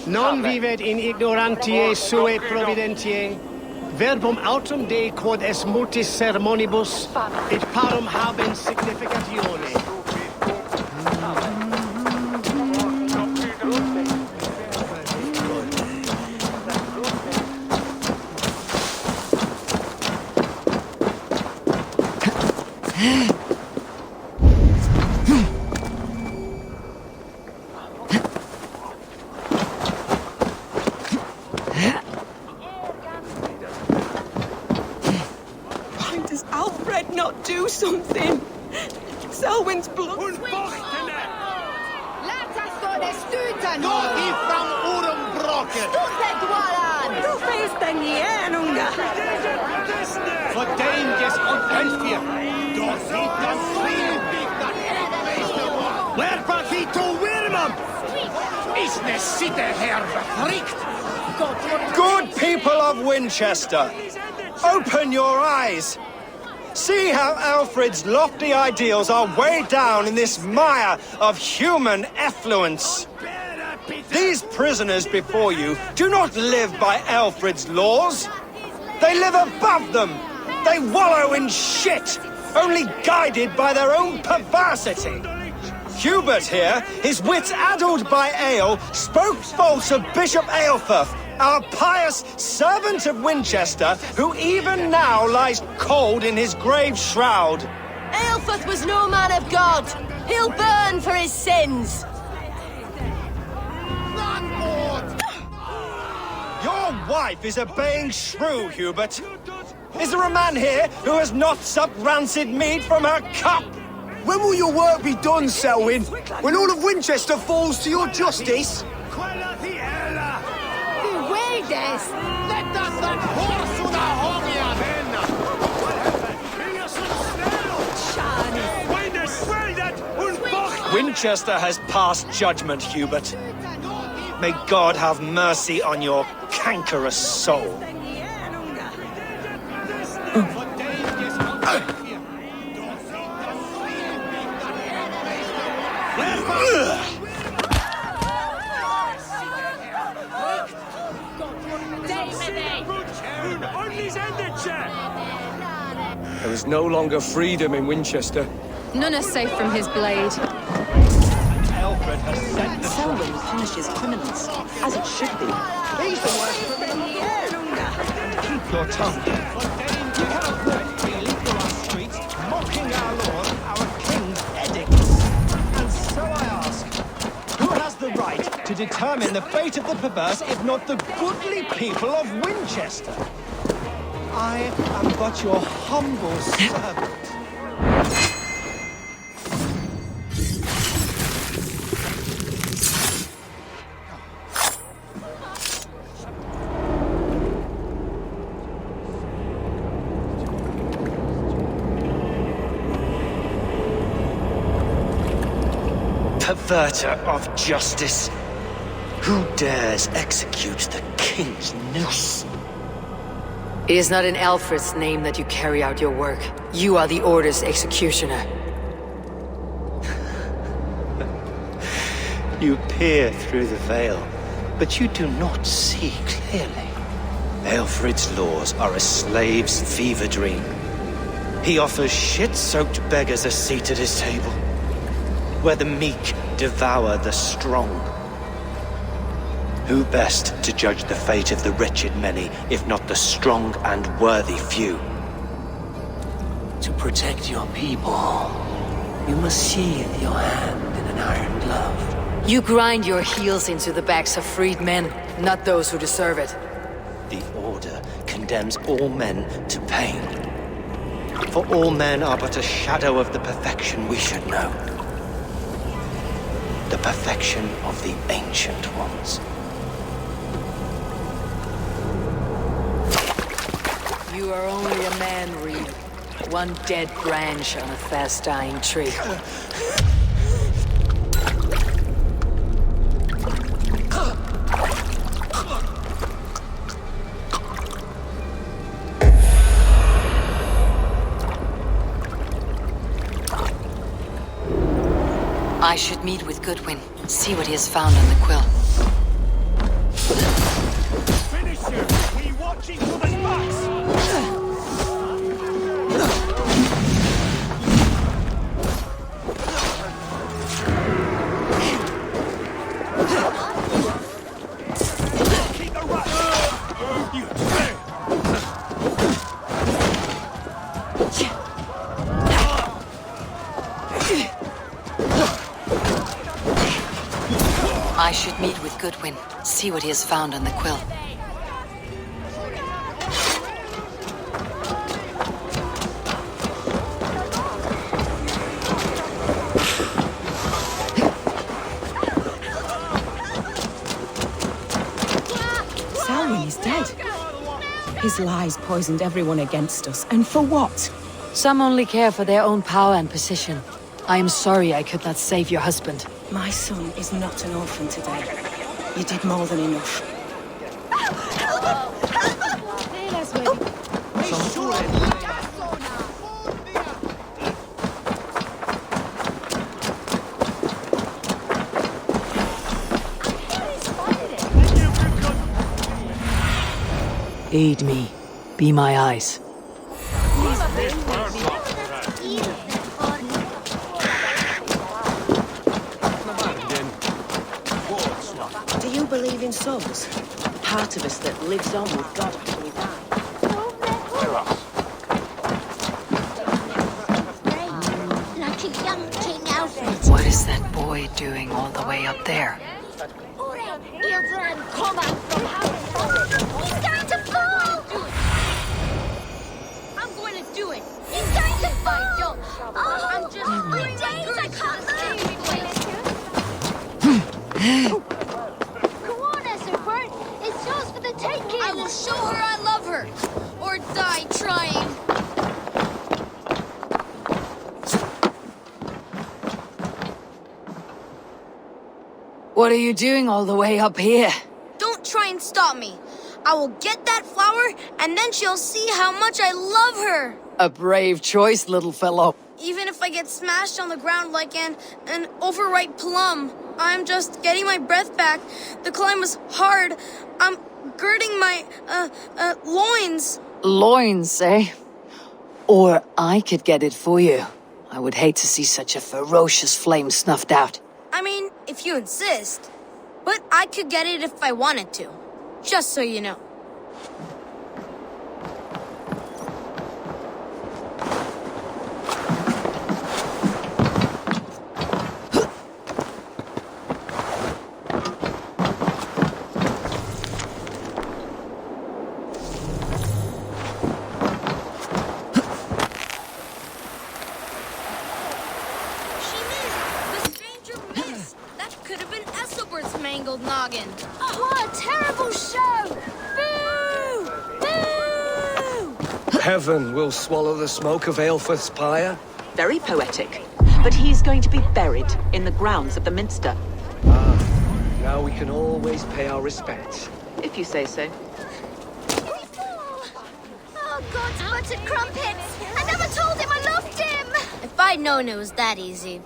Non vivet in ignorantiae sue providentiae, verbum autum Dei quod es multis sermonibus, et parum habens significatione. Something. Selwyn's blood. Good people of Winchester, open your eyes. See how Aelfred's lofty ideals are weighed down in this mire of human effluence. These prisoners before you do not live by Aelfred's laws. They live above them. They wallow in shit, only guided by their own perversity. Hubert here, his wits addled by ale, spoke false of Bishop Aelfred, our pious servant of Winchester, who even now lies cold in his grave shroud. Aelfred was no man of God. He'll burn for his sins. Your wife is obeying shrew, Hubert. Is there a man here who has not supped rancid mead from her cup? When will your work be done, Selwyn? When all of Winchester falls to your justice? Winchester has passed judgment, Hubert. May God have mercy on your cankerous soul. There is no longer freedom in Winchester. None are safe from his blade. Aelfred has sent the Selwyn punishes criminals, as it should be. He's the worst criminal in the air. Keep your tongue. You cannot walk freely through our streets, mocking our lord, our king's edicts. And so I ask, who has the right to determine the fate of the perverse, if not the goodly people of Winchester? I am but your humble servant. Perverter of justice. Who dares execute the king's noose? It is not in Aelfred's name that you carry out your work. You are the Order's executioner. You peer through the veil, but you do not see clearly. Aelfred's laws are a slave's fever dream. He offers shit-soaked beggars a seat at his table, where the meek devour the strong. Who best to judge the fate of the wretched many, if not the strong and worthy few? To protect your people, you must sheathe your hand in an iron glove. You grind your heels into the backs of freed men, not those who deserve it. The Order condemns all men to pain. For all men are but a shadow of the perfection we should know. The perfection of the Ancient Ones. You are only a man, Reed. One dead branch on a fast-dying tree. I should meet with Goodwin, see what he has found on the quill. I should meet with Goodwin, see what he has found on the quill. Selwyn is dead. His lies poisoned everyone against us, and for what? Some only care for their own power and position. I am sorry I could not save your husband. My son is not an orphan today. You did more than enough. Aid me. Be my eyes. Do you believe in souls? Part of us that lives on with God after we die. Like a young King Aelfred. What is that boy doing all the way up there? He's going to fall! I'm going to do it. He's going to fall! Oh, I'm just doing days, I can't move! Come on, Eivor. It's yours for the taking. I will show her I love her. Or die trying. What are you doing all the way up here? Don't try and stop me. I will get that flower, and then she'll see how much I love her. A brave choice, little fellow. Even if I get smashed on the ground like an overripe plum, I'm just getting my breath back. The climb was hard. I'm girding my, loins. Loins, eh? Or I could get it for you. I would hate to see such a ferocious flame snuffed out. I mean, if you insist. But I could get it if I wanted to. Just so you know. Noggin. What a terrible show! Boo! Boo! Heaven will swallow the smoke of Aelfred's pyre. Very poetic. But he's going to be buried in the grounds of the Minster. Now we can always pay our respects. If you say so. Oh, God's buttered crumpets! I never told him I loved him! If I'd known it was that easy.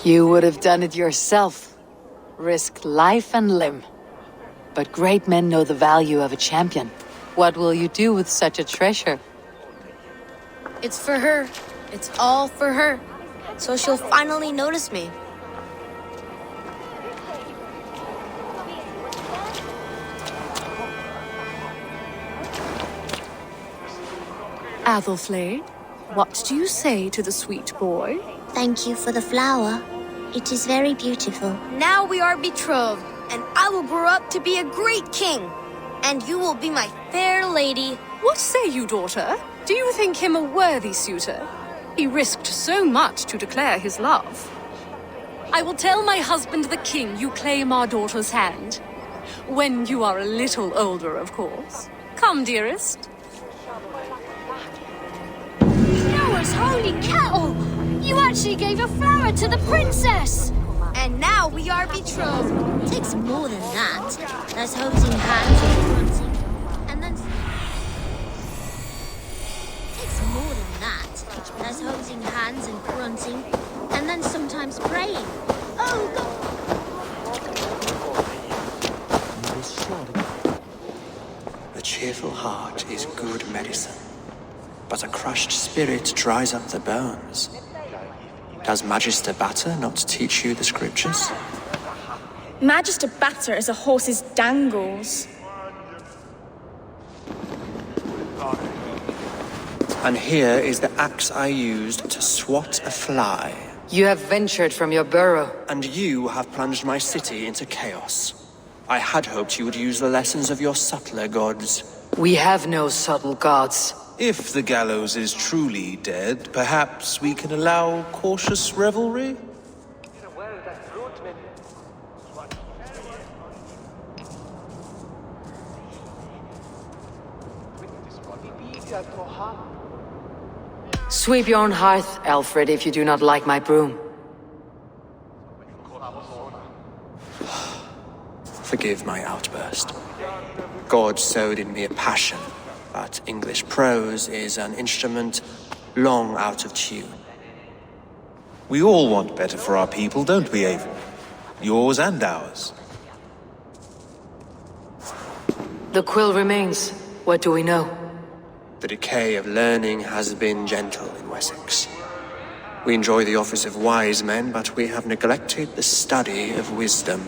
You would have done it yourself. Risked life and limb. But great men know the value of a champion. What will you do with such a treasure? It's for her. It's all for her. So she'll finally notice me. Athelflaed, what do you say to the sweet boy? Thank you for the flower. It is very beautiful. Now we are betrothed, and I will grow up to be a great king. And you will be my fair lady. What say you, daughter? Do you think him a worthy suitor? He risked so much to declare his love. I will tell my husband the king you claim our daughter's hand. When you are a little older, of course. Come, dearest. Noah's holy cattle! You actually gave a flower to the princess! And now we are betrothed. It takes more than that. There's holding hands and grunting. And then... It takes more than that. There's holding hands and grunting. And then sometimes praying. Oh, God! A cheerful heart is good medicine, but a crushed spirit dries up the bones. Does Magister Batter not teach you the scriptures? Magister Batter is a horse's dangles. And here is the axe I used to swat a fly. You have ventured from your burrow. And you have plunged my city into chaos. I had hoped you would use the lessons of your subtler gods. We have no subtle gods. If the gallows is truly dead, perhaps we can allow cautious revelry? Sweep your own hearth, Aelfred, if you do not like my broom. Forgive my outburst. God sowed in me a passion, but English prose is an instrument long out of tune. We all want better for our people, don't we, Eivor? Yours and ours. The quill remains. What do we know? The decay of learning has been gentle in Wessex. We enjoy the office of wise men, but we have neglected the study of wisdom.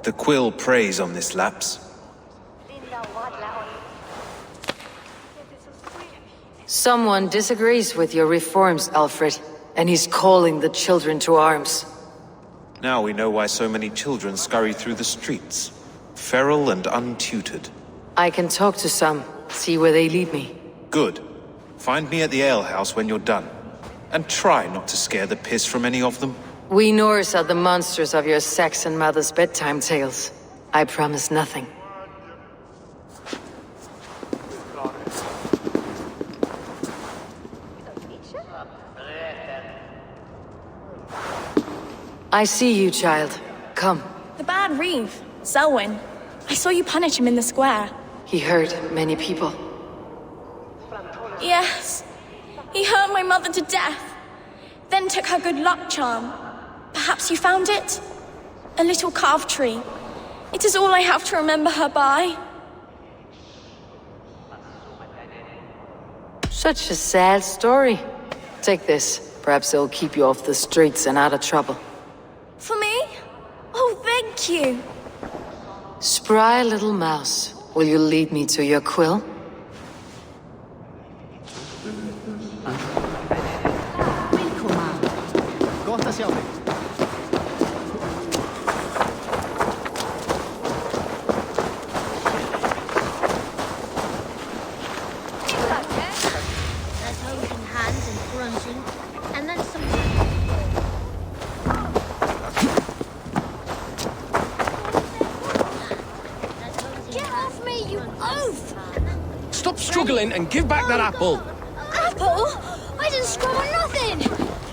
The quill preys on this lapse. Someone disagrees with your reforms, Aelfred, and he's calling the children to arms. Now we know why so many children scurry through the streets, feral and untutored. I can talk to some, see where they lead me. Good. Find me at the alehouse when you're done. And try not to scare the piss from any of them. We Norse are the monsters of your Saxon mother's bedtime tales. I promise nothing. I see you, child. Come. The bad reeve, Selwyn. I saw you punish him in the square. He hurt many people. Yes. He hurt my mother to death. Then took her good luck charm. Perhaps you found it? A little carved tree. It is all I have to remember her by. Such a sad story. Take this. Perhaps it'll keep you off the streets and out of trouble. For me? Oh, thank you. Spry little mouse. Will you lead me to your quill? And give back that apple! Apple? I didn't scrub on nothing!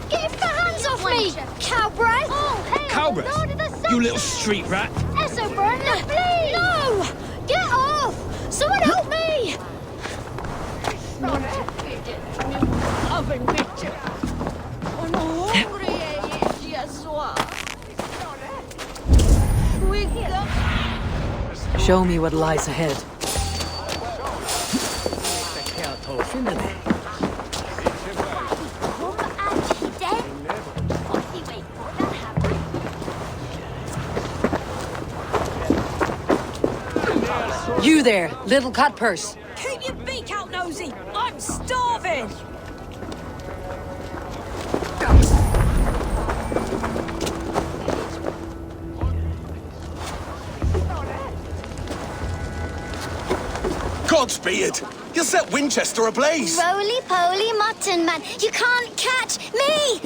Get your hands off me, cowbreath! Oh, Cowbreath? You little street rat! Esselburn, please! No! Get off! Someone help me! Show me what lies ahead. You there, little cut purse. Keep your beak out, nosy! I'm starving! Godspeed! You set Winchester ablaze! Roly-poly mutton man, you can't catch me!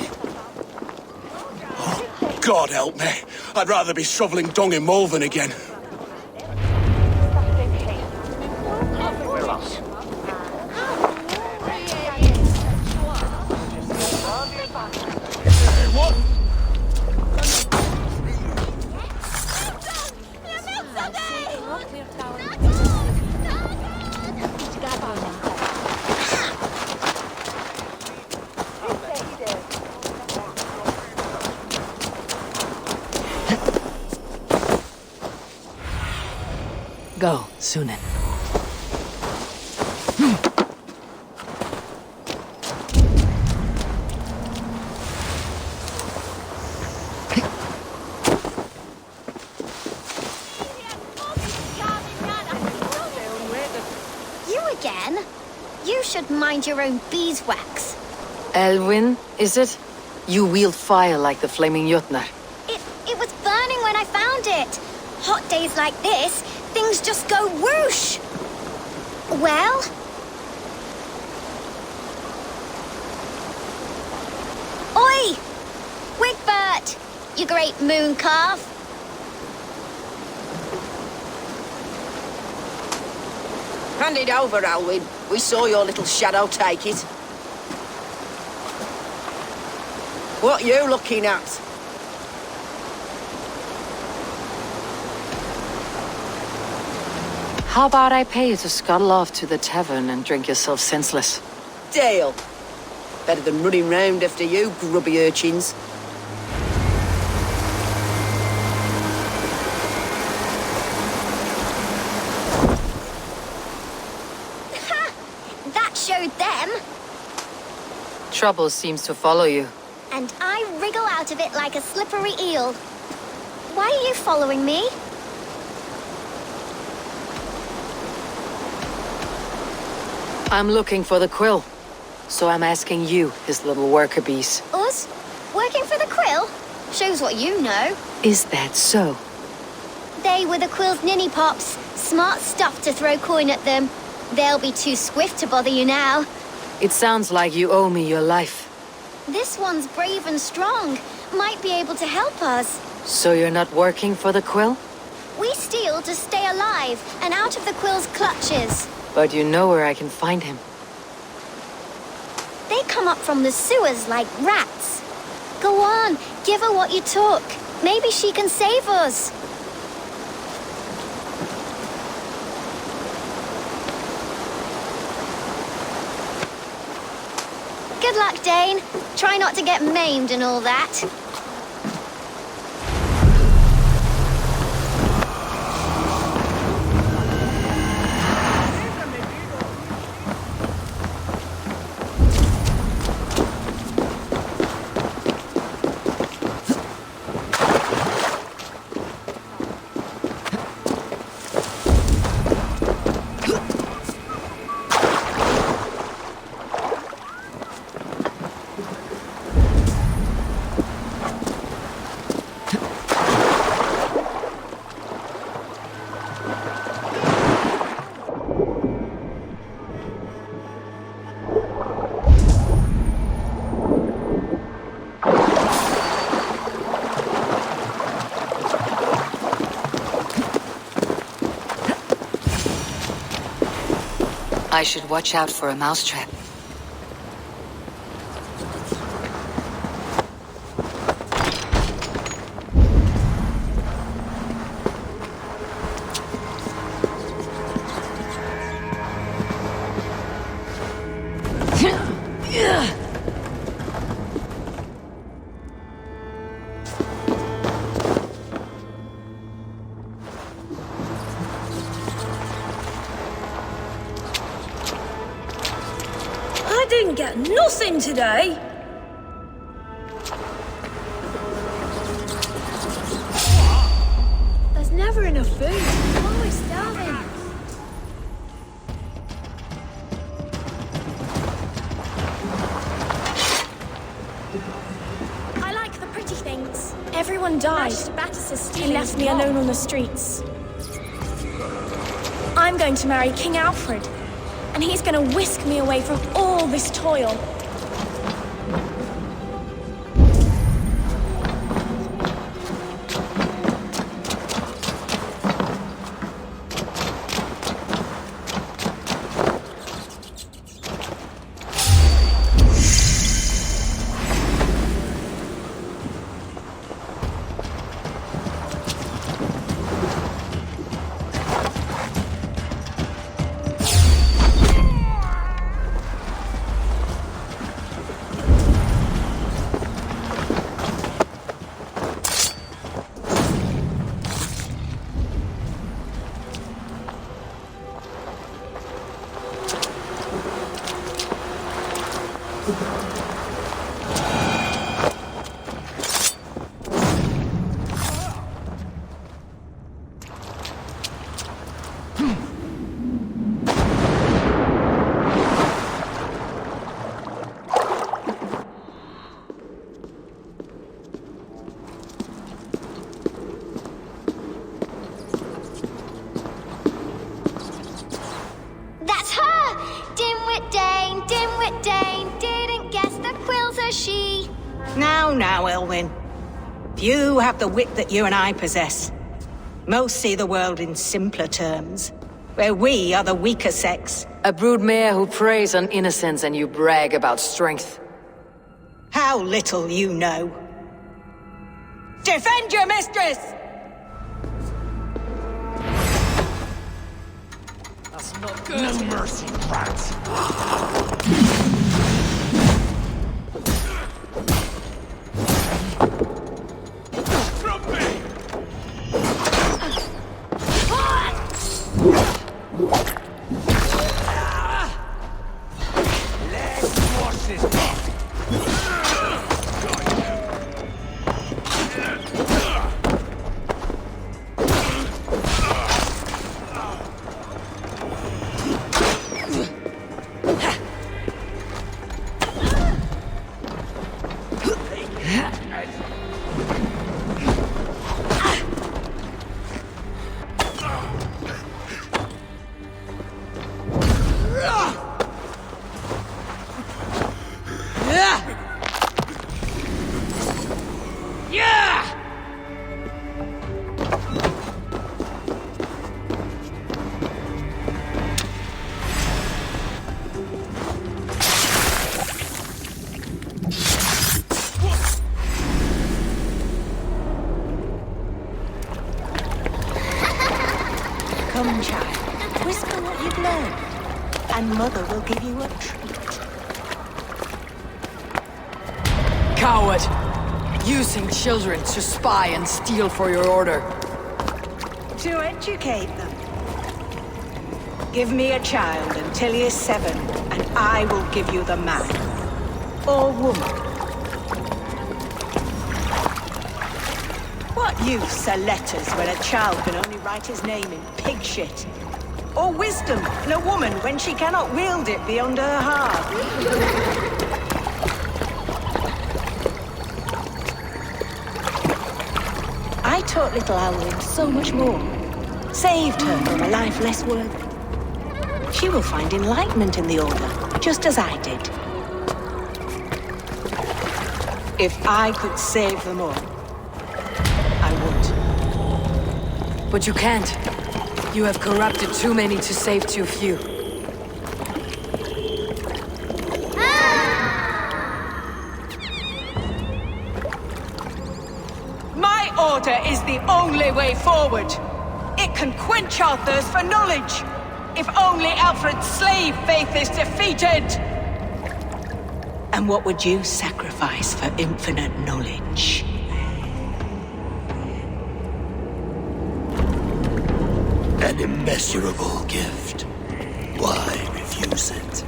Oh, God help me. I'd rather be shoveling dung in Malvern again. Go, Sunan. mind your own beeswax. Elwyn, is it? You wield fire like the flaming Jotnar. It was burning when I found it. Hot days like this, things just go whoosh. Well? Oi! Wigbert! You great moon calf. Hand it over, Alwyn. We saw your little shadow take it. What you looking at? How about I pay you to scuttle off to the tavern and drink yourself senseless? Deal. Better than running round after you, grubby urchins. That showed them. Trouble seems to follow you. And I wriggle out of it like a slippery eel. Why are you following me? I'm looking for the quill. So I'm asking you, his little worker bees. Us? Working for the quill? Shows what you know. Is that so? They were the quill's ninny pops. Smart stuff to throw coin at them. They'll be too swift to bother you now. It sounds like you owe me your life. This one's brave and strong. Might be able to help us. So you're not working for the quill? We steal to stay alive and out of the quill's clutches. But you know where I can find him. They come up from the sewers like rats. Go on, give her what you took. Maybe she can save us. Good luck, Dane. Try not to get maimed and all that. I should watch out for a mousetrap. Didn't get nothing today. There's never enough food. I'm always starving. I like the pretty things. Everyone died. He left me alone on the streets. I'm going to marry King Aelfred. And he's gonna whisk me away from all this toil. Jane didn't guess the quill's a she. Now, Elwyn. Few have the wit that you and I possess. Most see the world in simpler terms, where we are the weaker sex. A broodmare who preys on innocence and you brag about strength. How little you know. Defend your mistress! That's not good. No mercy, rats. Come, child. Whisper what you've learned, and Mother will give you a treat. Coward! Using children to spy and steal for your order. To educate them. Give me a child until he is 7, and I will give you the man. Or woman. What use are letters when a child can only write his name in pig shit? Or wisdom in a woman when she cannot wield it beyond her heart? I taught little Alwyn so much more. Saved her from a life less worthy. She will find enlightenment in the Order, just as I did. If I could save them all, I would. But you can't. You have corrupted too many to save too few. My order is the only way forward. It can quench our thirst for knowledge. If only Aelfred's slave faith is defeated. And what would you sacrifice for infinite knowledge? An immeasurable gift. Why refuse it?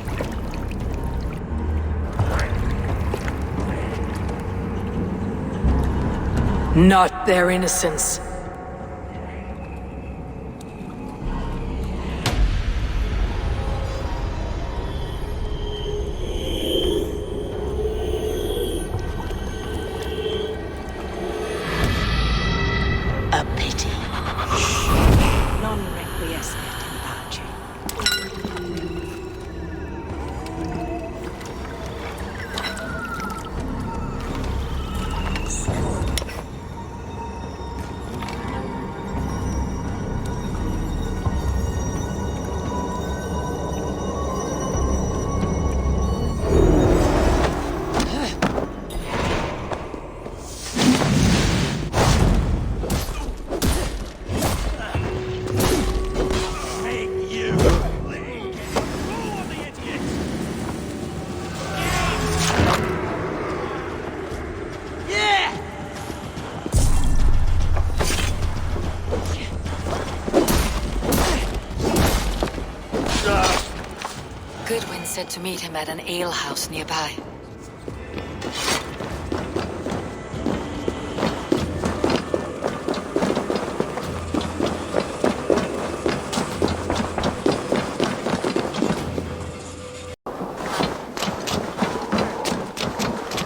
Not their innocence. A pity. Non requiescat in pace. Said to meet him at an alehouse nearby.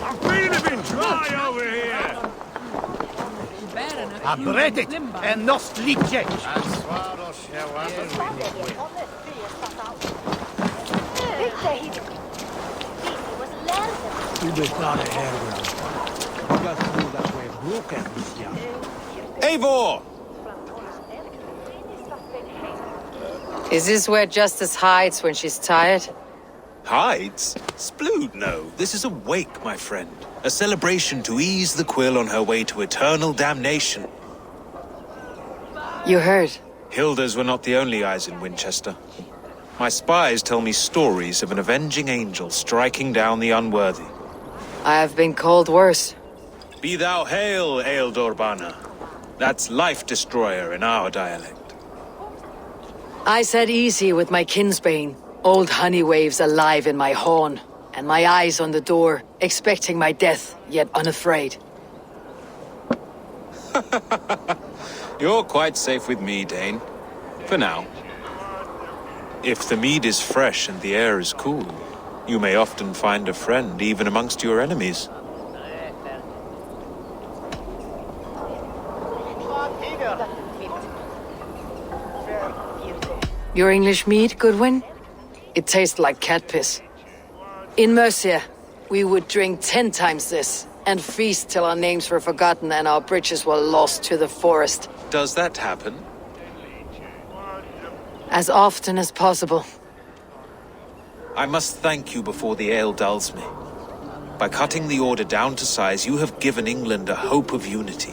I'm feeling a bit dry over here. I bread it and not sleep yet. Eivor! Is this where Justice hides when she's tired? Hides? Splood, no. This is a wake, my friend. A celebration to ease the Quill on her way to eternal damnation. You heard. Hilda's were not the only eyes in Winchester. My spies tell me stories of an avenging angel striking down the unworthy. I have been called worse. Be thou hail, Eildorbana. That's Life Destroyer in our dialect. I said easy with my kinsbane. Old honey waves alive in my horn, and my eyes on the door, expecting my death, yet unafraid. You're quite safe with me, Dane. For now. If the mead is fresh and the air is cool, you may often find a friend even amongst your enemies. Your English mead, Goodwin? It tastes like cat piss. In Mercia, we would drink 10 times this, and feast till our names were forgotten and our bridges were lost to the forest. Does that happen? As often as possible. I must thank you before the ale dulls me. By cutting the order down to size, you have given England a hope of unity.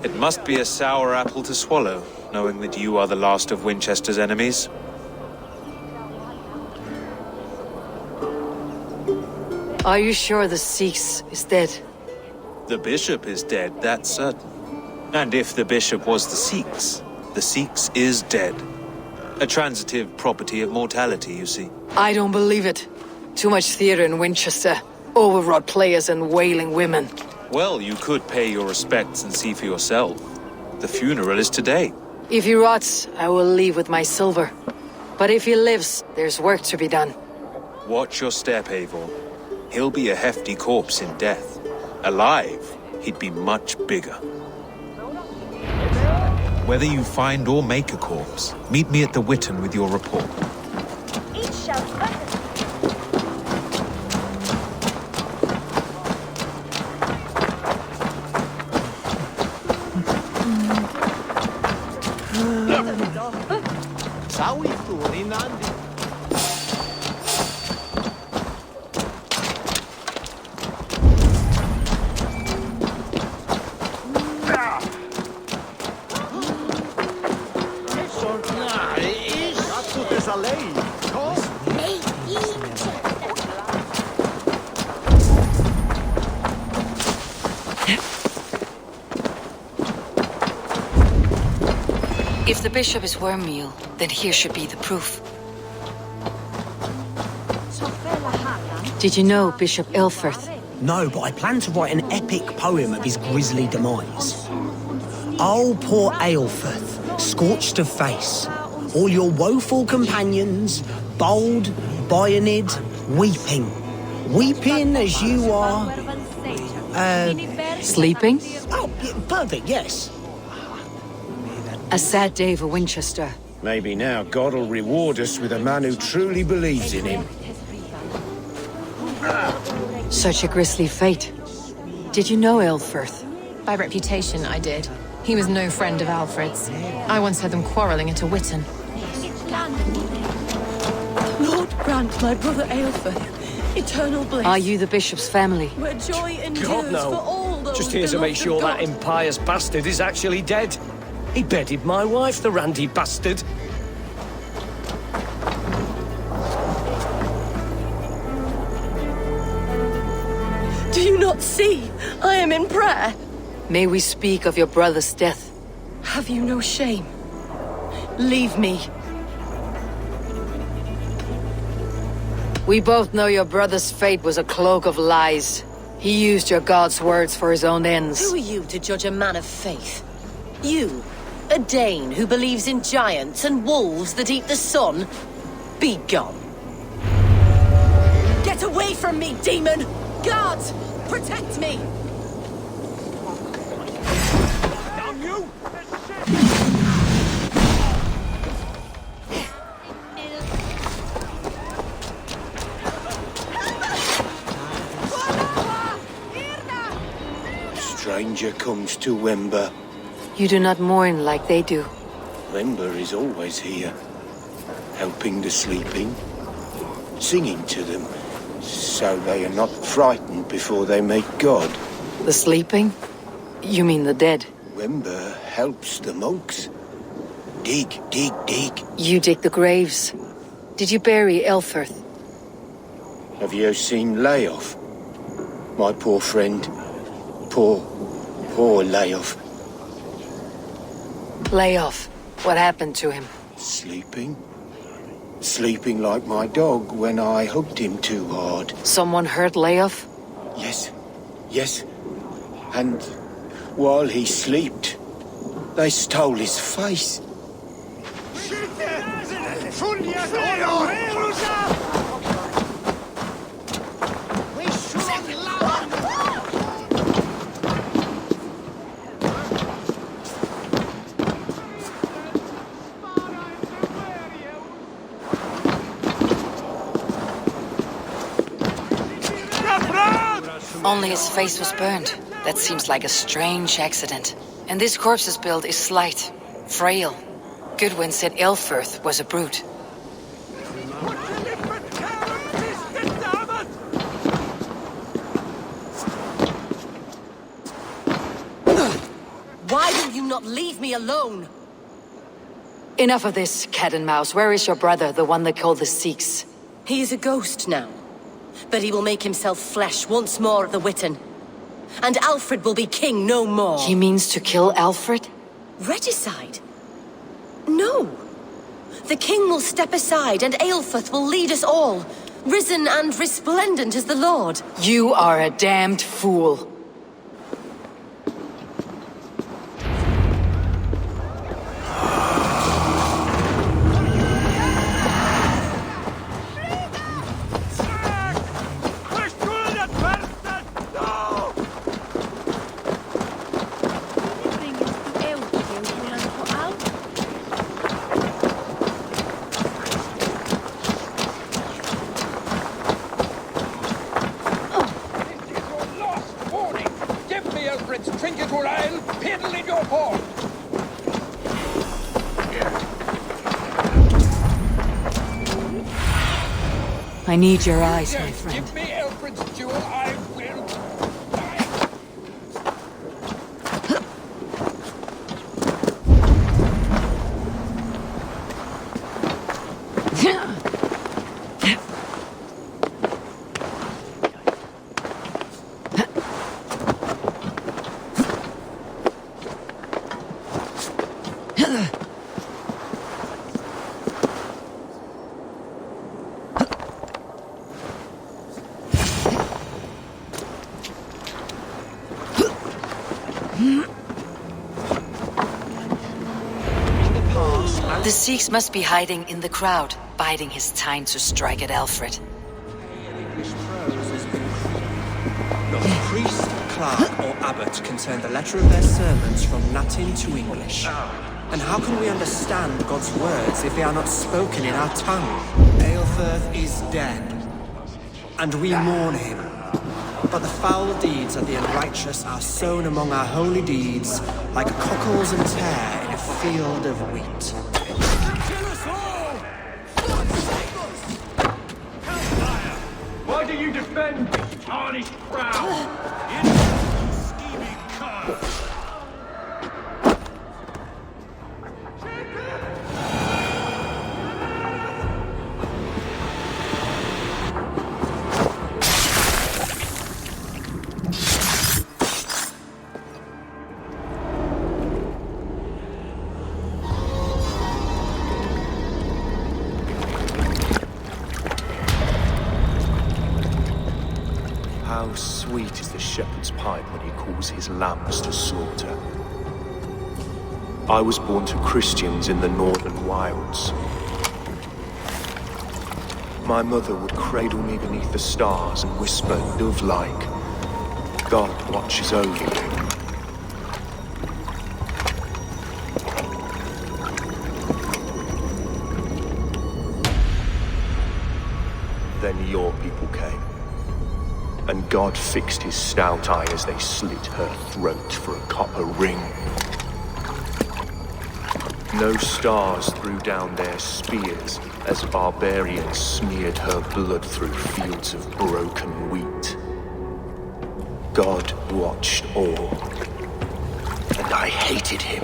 It must be a sour apple to swallow, knowing that you are the last of Winchester's enemies. Are you sure the Sikhs is dead? The bishop is dead, that's certain. And if the bishop was the Sikhs is dead. A transitive property of mortality, you see. I don't believe it. Too much theater in Winchester. Overwrought players and wailing women. Well, you could pay your respects and see for yourself. The funeral is today. If he rots, I will leave with my silver. But if he lives, there's work to be done. Watch your step, Eivor. He'll be a hefty corpse in death. Alive, he'd be much bigger. Whether you find or make a corpse, meet me at the Witten with your report. If the bishop is wormmeal, then here should be the proof. Did you know Bishop Aelfred? No, but I plan to write an epic poem of his grisly demise. Oh, poor Aelfred, scorched of face, all your woeful companions, bold, Bionid, weeping. Weeping as you are... Sleeping? Oh, perfect, yes. A sad day for Winchester. Maybe now God will reward us with a man who truly believes in him. Such a grisly fate. Did you know Aelfred? By reputation, I did. He was no friend of Alfred's. I once heard them quarrelling at a Witten. Lord grant my brother Aelfred eternal bliss. Are you the bishop's family? Where joy endures God, no. for all those Just here to make sure that impious bastard is actually dead. He bedded my wife, the randy bastard. Do you not see? I am in prayer. May we speak of your brother's death? Have you no shame? Leave me. We both know your brother's fate was a cloak of lies. He used your god's words for his own ends. Who are you to judge a man of faith? You, a Dane who believes in giants and wolves that eat the sun? Be gone. Get away from me, demon! Guards, protect me! Damn you! stranger comes to Wember. You do not mourn like they do. Wember is always here, helping the sleeping, singing to them, so they are not frightened before they meet God. The sleeping? You mean the dead? Wember helps the monks. Dig, dig, dig. You dig the graves. Did you bury Aelfred? Have you seen Layoff? My poor friend. Poor Layoff. Layoff. What happened to him? Sleeping? Sleeping like my dog when I hugged him too hard. Someone hurt Layoff? Yes. And while he slept, they stole his face. Only his face was burned. That seems like a strange accident. And this corpse's build is slight, frail. Goodwin said Aelfred was a brute. Why will you not leave me alone? Enough of this, cat and mouse. Where is your brother, the one they call the Sikhs? He is a ghost now. But he will make himself flesh once more at the Witten. And Alfred will be king no more. He means to kill Alfred? Regicide? No. The king will step aside and Aelfred will lead us all, risen and resplendent as the Lord. You are a damned fool. I need your eyes, my friend. Give me Aelfred's jewel, I will. The Sikhs must be hiding in the crowd, biding his time to strike at Aelfred. Not priest, clerk, or abbot can turn the letter of their sermons from Latin to English. And how can we understand God's words if they are not spoken in our tongue? Aelfred is dead, and we mourn him. But the foul deeds of the unrighteous are sown among our holy deeds, like cockles and tare in a field of wheat. Why do you defend this tarnished crown? Scheming cur! How sweet is the shepherd's pipe when he calls his lambs to slaughter. I was born to Christians in the northern wilds. My mother would cradle me beneath the stars and whisper, dove-like, God watches over you. Then your people came. and God fixed his stout eye as they slit her throat for a copper ring. No stars threw down their spears as barbarians smeared her blood through fields of broken wheat. God watched all, and I hated him.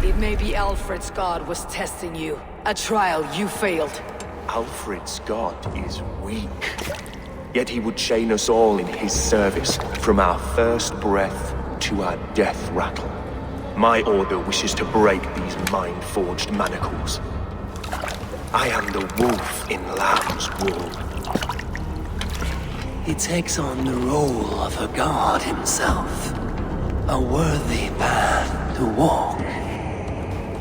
It may be Aelfred's god was testing you. A trial you failed. Alfred's god is weak. Yet he would chain us all in his service, from our first breath to our death rattle. My order wishes to break these mind-forged manacles. I am the wolf in lamb's wool. He takes on the role of a god himself. A worthy path to walk.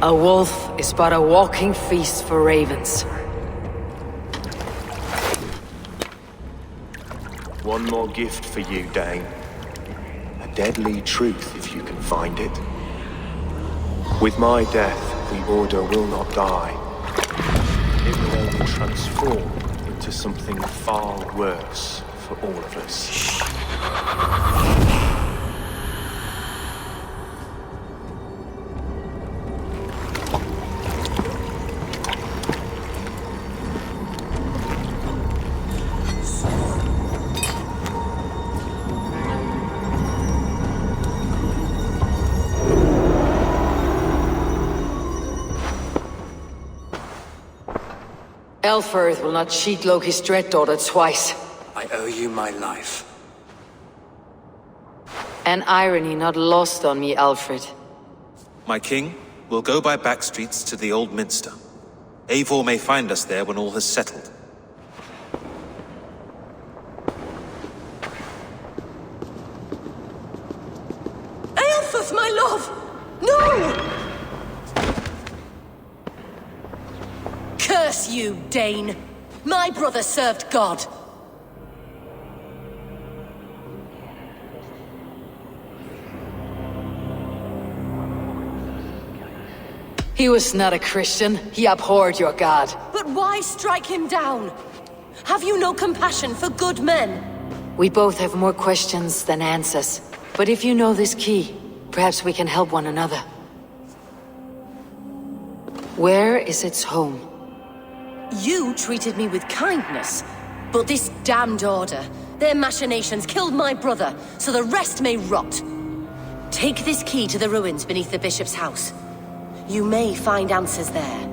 A wolf is but a walking feast for ravens. One more gift for you, Dane. A deadly truth, if you can find it. With my death, the Order will not die. It will only transform into something far worse for all of us. Aelfred will not cheat Loki's dread daughter twice. I owe you my life. An irony not lost on me, Alfred. My king, we'll go by back streets to the Old Minster. Eivor may find us there when all has settled. Aelfred, my love! No! Curse you, Dane! My brother served God. He was not a Christian. He abhorred your god. But why strike him down? Have you no compassion for good men? We both have more questions than answers. But if you know this key, perhaps we can help one another. Where is its home? You treated me with kindness, but this damned Order, their machinations killed my brother, so the rest may rot. Take this key to the ruins beneath the bishop's house. You may find answers there.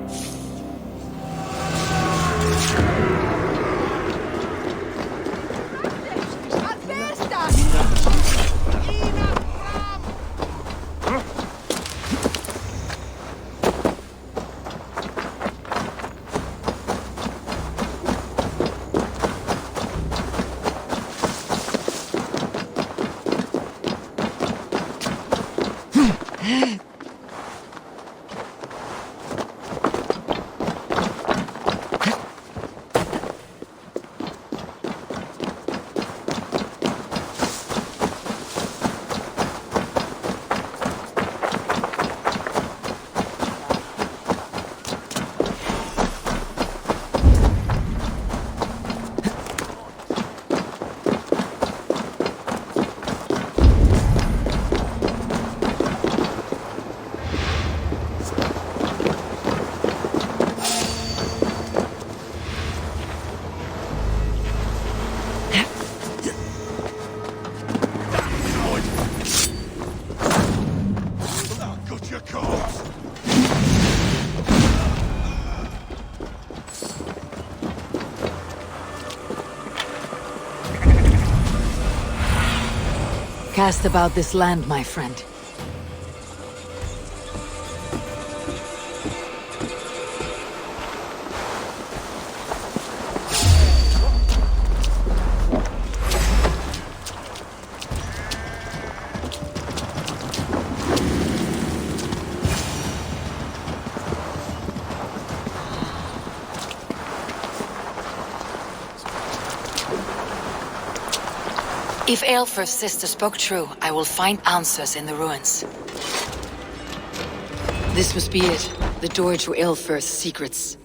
Cast about this land, my friend. If Aelfred's sister spoke true, I will find answers in the ruins. This must be it. The door to Aelfred's secrets.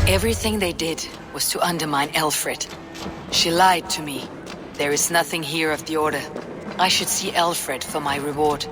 Everything they did was to undermine Aelfred. She lied to me. There is nothing here of the Order. I should see Aelfred for my reward.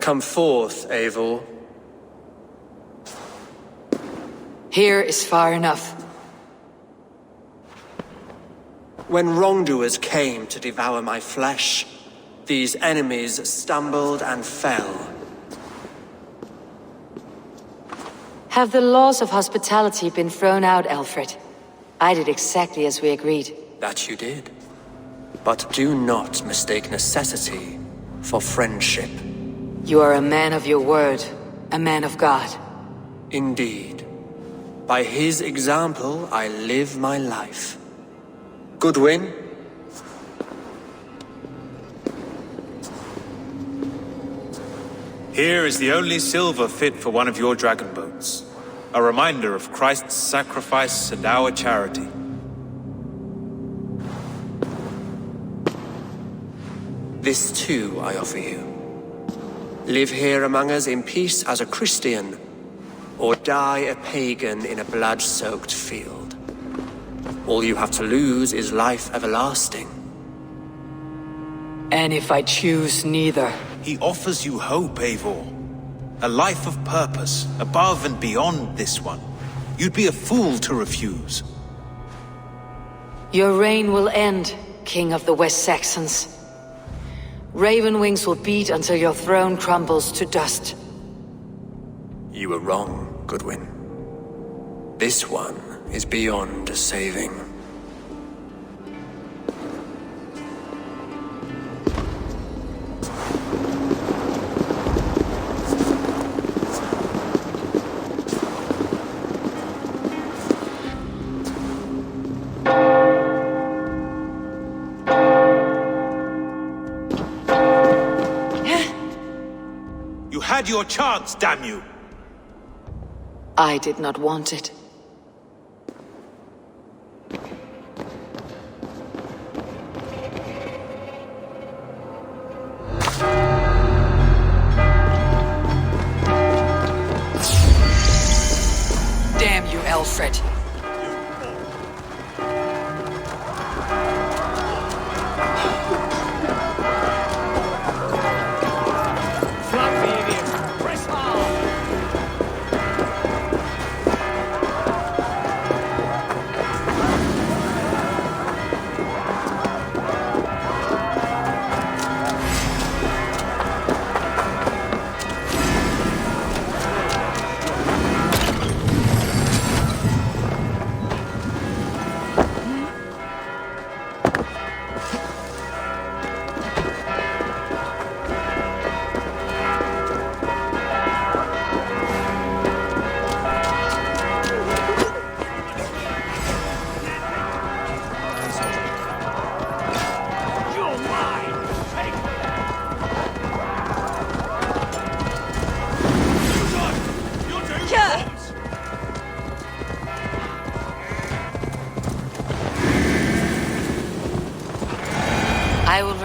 Come forth, Eivor. Here is far enough. When wrongdoers came to devour my flesh, these enemies stumbled and fell. Have the laws of hospitality been thrown out, Aelfred? I did exactly as we agreed. That you did. But do not mistake necessity for friendship. You are a man of your word, a man of God. Indeed. By his example, I live my life. Goodwin? Here is the only silver fit for one of your dragon boats. A reminder of Christ's sacrifice and our charity. This too I offer you. Live here among us in peace as a Christian, or die a pagan in a blood-soaked field. All you have to lose is life everlasting. And if I choose neither? He offers you hope, Eivor. A life of purpose, above and beyond this one. You'd be a fool to refuse. Your reign will end, King of the West Saxons. Raven wings will beat until your throne crumbles to dust. You were wrong, Goodwin. This one is beyond saving. Had your chance, damn you! I did not want it. Damn you, Aelfred.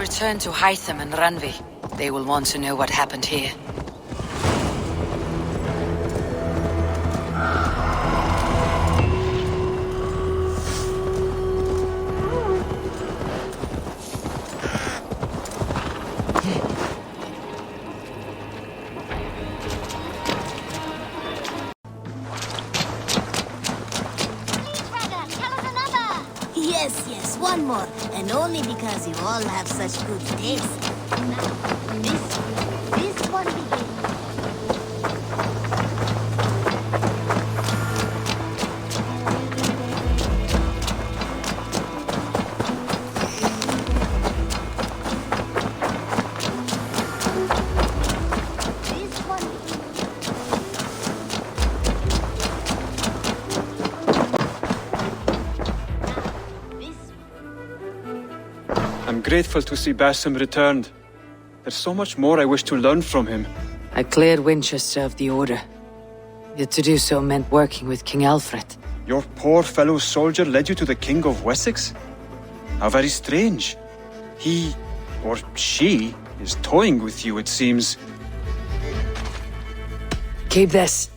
return to Hytham and Ranvi. They will want to know what happened here. Yes, one more. And only because you all have such good taste. Now, this one begins. I'm grateful to see Basim returned. There's so much more I wish to learn from him. I cleared Winchester of the Order. Yet to do so meant working with King Aelfred. Your poor fellow soldier led you to the King of Wessex? How very strange. He, or she, is toying with you, it seems. Keep this.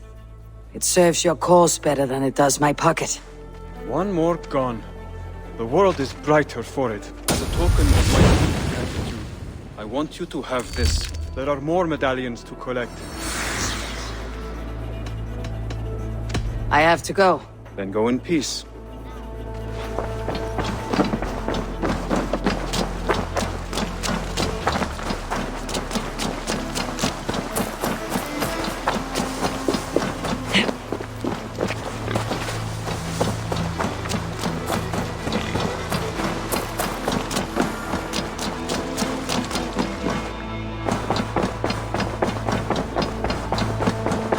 It serves your cause better than it does my pocket. One more gone. The world is brighter for it. As a token of my deep gratitude, I want you to have this. There are more medallions to collect. I have to go. Then go in peace.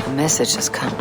A message has come.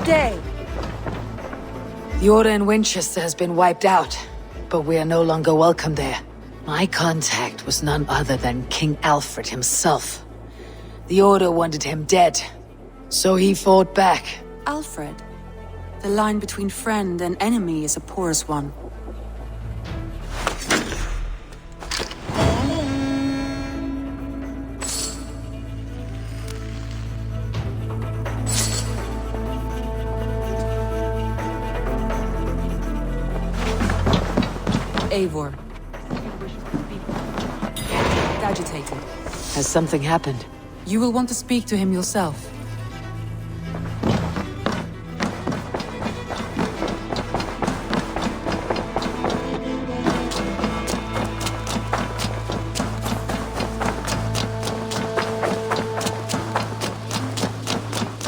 Day. The Order in Winchester has been wiped out, but we are no longer welcome there. My contact was none other than King Aelfred himself. The Order wanted him dead, so he fought back. Alfred, the line between friend and enemy is a porous one. Eivor. Agitated. Has something happened? You will want to speak to him yourself.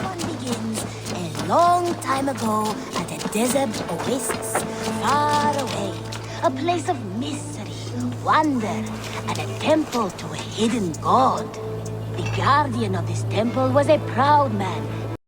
One begins a long time ago at a desert oasis, far away. A place of mystery, wonder, and a temple to a hidden god. The guardian of this temple was a proud man